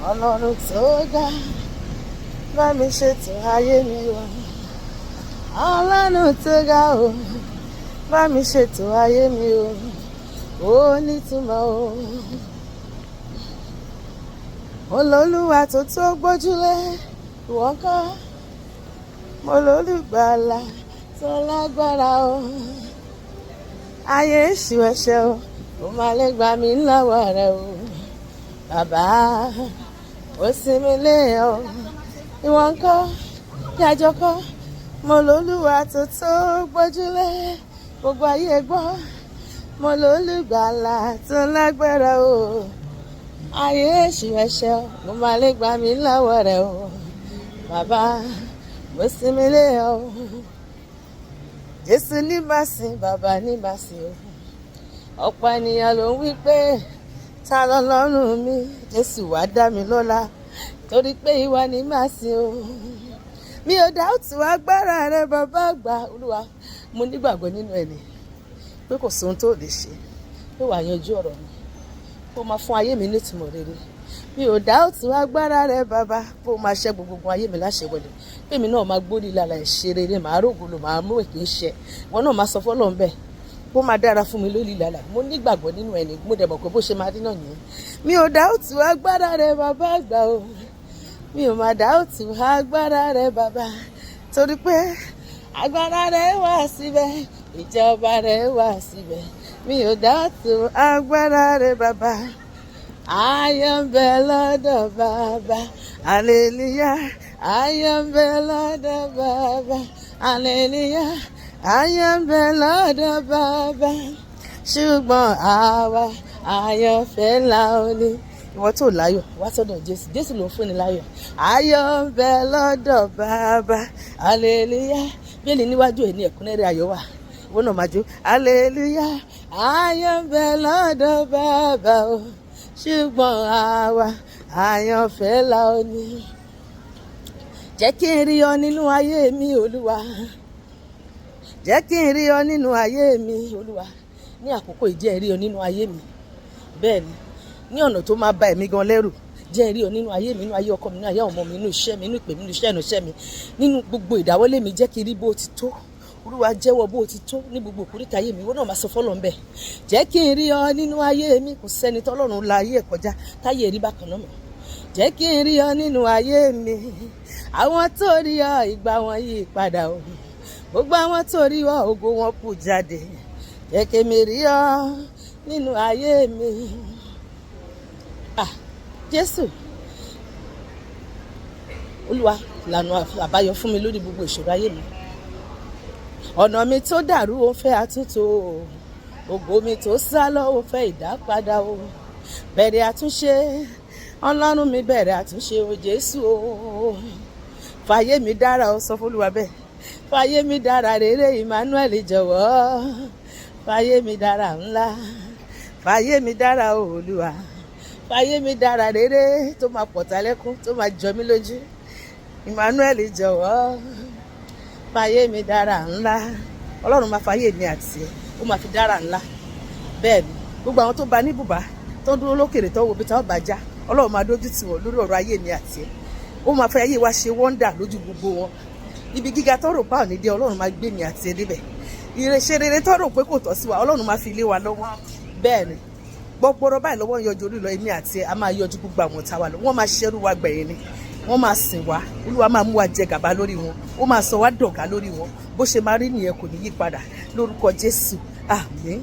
Olorun tó ga bá mi ṣètò ayé mi o. Olorun tó ga o bá mi ṣètò ayé mi o. Ó nitumo o. Olólùwà tó tó gbójúlé ìwọ kọ́. Mo lólùgbàlà tó lágbára o. Ayé èṣù ẹ̀ṣẹ̀ o, ó máa lè gbà mí lọ́wọ́ rẹ o. Bàbá ó sinmi lé ọ. Ìwọ ńkọ́ kí a jọ kọ́. Mo lólùwà tó tó gbójúlé gbogbo ayé gbọ́. Mo lólùgbàlà tó lágbára o. Ayé èṣù ẹ̀ṣẹ̀ o, ó máa lè gbà mí lọ́wọ́ rẹ o. Bàbá ó sinmi lé ọ. Jésù ní màsìn, bàbá ní màsìn o. Ọ̀pọ̀ ènìyàn ló ń wí pé ta lọ́lọ́run mi. Jésù wá dá mi lọ́lá torí pé ìwà ní màsìn o. Mi ò dáùtù agbára rẹ bàbá àgbà. Olúwa mo nígbàgbọ́ nínú ẹni pé kò sóhun tó lè ṣe pé wàá yanjú ọ̀rọ̀ mi kó máa fún ayé mi nítumọ̀ rere. Mi ò dáùtù agbára rẹ bàbá kó máa ṣẹ́ gbogbo ayé mi láṣẹwọlẹ̀ pé mi náà máa gbórí lára ẹ̀ ṣe rere, màá rògbòlò, màá mú èké ṣẹ. Wọn náà máa sọ fọ́lọ́run bẹ́ẹ̀ kó máa dára fún mi lórí ìlàlà. Mo nígbàgbọ́ nínú ẹni, mo dẹ̀ mọ̀ pé bó ṣe máa rí náà nìyẹn. Mi ò dáùtù agbára rẹ bàbá àgbà o. Mi ò máa dáùtù agbára rẹ bàbá torí pé agbára rẹ wà síbẹ̀, ìjọba rẹ wà síbẹ̀. Mi ò dáùtù agbára rẹ bàbá. Ayọ̀ ń bẹ lọ́dọ̀ bàbá, hallelujah. Ayọ̀ ń bẹ lọ́dọ̀ bàbá, hallelujah. Ayọ̀ ń bẹ lọ́dọ̀ bàbá, ṣùgbọ́n àwa àyànfẹ́ la ò ní. Ìwọ tó láyọ̀ wá sọ́dọ̀ Jésù. Jésù ló ń fúnni láyọ̀. Ayọ̀ ń bẹ lọ́dọ̀ bàbá, hallelujah. Bíbélì níwájú ẹ̀ ní ẹ̀kúnrẹ́rẹ́ ayọ̀ wà. Ìwọ náà máa jó hallelujah. Ayọ̀ ń bẹ lọ́dọ̀ bàbá o, ṣùgbọ́n àwa àyànfẹ́ la ò ní. Jẹ́ kí n rí ọ nínú ayé mi Olúwa. Jẹ́ kí n rí ọ nínú ayé mi Olúwa. Ní àkókò yìí jẹ́ n rí ọ nínú ayé mi. Bẹ́ẹ̀ ni, ní ọ̀nà tó máa bà ẹ̀mí gan lẹ́rù. Jẹ́ n rí ọ nínú ayé mi, nínú ayé ọkọ mi, nínú ayé ọmọ mi, nínú iṣẹ́ mi, nínú ìpè mi, nínú iṣẹ́ ìránṣẹ́ mi, nínú gbogbo ìdáwọ́lé mi. Jẹ́ kí n rí bó ti tó. Olúwa jẹ́wọ́ bó ti tó ní gbogbo ìkórìtà ayé mi. Ìwọ náà máa sọ fọ́lọ́run bẹ́ẹ̀. Jẹ́ kí n rí ọ nínú ayé mi. Kò sẹ́ni tọ́lọ́run la ayé ẹ̀ kọjá táyé rí bákan náà mọ̀. Jẹ́ kí n rí ọ nínú ayé mi. Àwọn tó rí ọ ìgbà wọn yí padà o. Gbogbo àwọn tó rí ọ ògo wọn kù jáde. Jẹ́ kí mi rí ọ nínú ayé mi. Jésù Olúwa lànà àbáyọ fún mi lórí gbogbo ìṣòro ayé mi. Ọ̀nà mi tó dàrú ó fẹ́ àtúntò, ògo mi tó sálọ ó fẹ́ ìdápadà o. Bẹ̀rẹ̀ àtúnṣe Ọlọ́run mi, bẹ̀rẹ̀ àtúnṣe o Jésù o. Fàyè mi dára o, sọ fún Olúwa bẹ́ẹ̀. Fàyè mi dára rere Emmanuel jọ̀wọ́. Fàyè mi dára ńlá. Fàyè mi dára o Olúwa. Fàyè mi dára rere tó máa pọ̀tà lẹ́kún, tó máa jọ mí lójú. Emmanuel jọ̀wọ́. Fàyè mi dára ńlá. Ọlọ́run máa fàyè mi àti ẹ̀, ó máa fi dára ńlá. Bẹ́ẹ̀ ni, gbogbo àwọn tó bá ní bùbá tó dúró lókèrè tó wo bí táwọn bá já, Ọlọ́run máa dójú tì wọ́n lórí ọ̀rọ̀ ayé mi àti ẹ̀. Ó máa fẹ́ ayé wa ṣe wọ́ndà lójú gbogbo wọn. Ibi gíga tó rò pa ò ní dé, Ọlọ́run máa gbé mi àti ẹ̀ débẹ̀. Ìrẹsẹ̀ rere tó rò pé kò tọ́ sí wa, Ọlọ́run máa fi lé wa lọ́wọ́. Bẹ́ẹ̀ ni, gbọ́gbọ́rọ̀ báyìí lọ́wọ́ ń yọjú orí lọ, èmi àti ẹ̀ a máa yọjú gbogbo àwọn ọ̀tá wa lọ. Wọ́n máa ṣẹ́rú wa gbẹ̀yìn ni. Wọ́n máa sìn wá. Olúwa máa mú wa jẹ gàba lórí wọn. Ó máa sọ wá dọ̀gá lórí wọn. Bó ṣe máa rí nìyẹn kò ní yí padà. Lórúkọ Jésù, àmín.